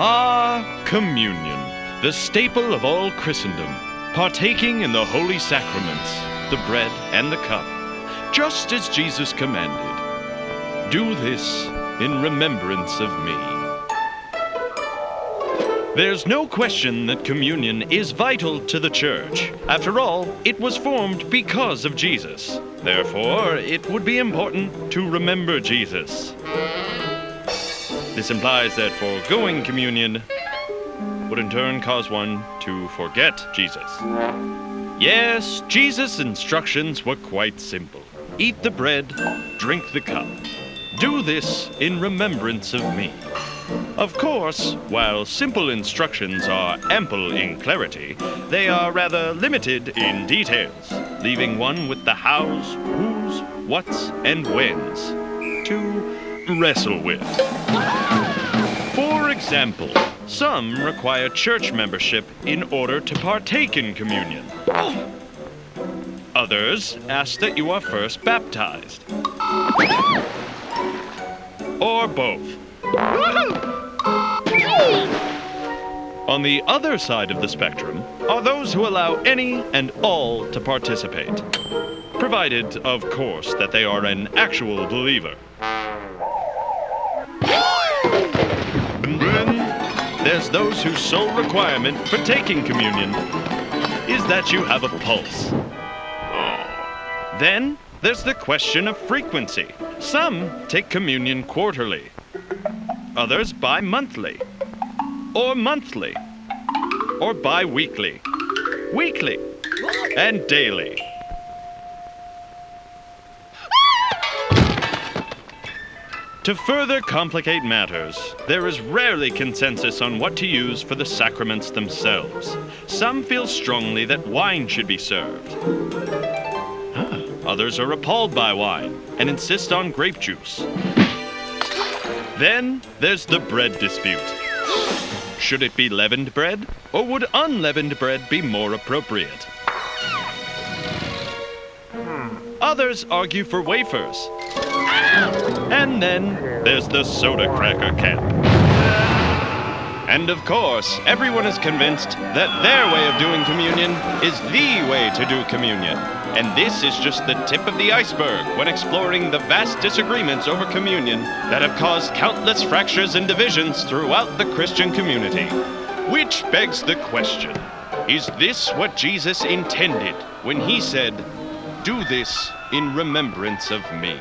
Ah, communion, the staple of all Christendom, partaking in the holy sacraments, the bread and the cup, just as Jesus commanded. Do this in remembrance of me. There's no question that communion is vital to the Church. After all, it was formed because of Jesus. Therefore, it would be important to remember Jesus. This implies that foregoing communion would in turn cause one to forget Jesus. Yes, Jesus' instructions were quite simple. Eat the bread, drink the cup. Do this in remembrance of me. Of course, while simple instructions are ample in clarity, they are rather limited in details, leaving one with the hows, whos, whats, and whens to wrestle with. For example, some require church membership in order to partake in communion. Others ask that you are first baptized. Or both. On the other side of the spectrum are those who allow any and all to participate, provided, of course, that they are an actual believer. And then there's those whose sole requirement for taking communion is that you have a pulse. Then there's the question of frequency. Some take communion quarterly, others bi-monthly, or monthly, or bi-weekly, weekly, and daily. To further complicate matters, there is rarely consensus on what to use for the sacraments themselves. Some feel strongly that wine should be served. Others are appalled by wine and insist on grape juice. Then there's the bread dispute. Should it be leavened bread, or would unleavened bread be more appropriate? Others argue for wafers. And then there's the soda cracker camp. And of course, everyone is convinced that their way of doing communion is the way to do communion. And this is just the tip of the iceberg when exploring the vast disagreements over communion that have caused countless fractures and divisions throughout the Christian community. Which begs the question, is this what Jesus intended when he said, "Do this in remembrance of me"?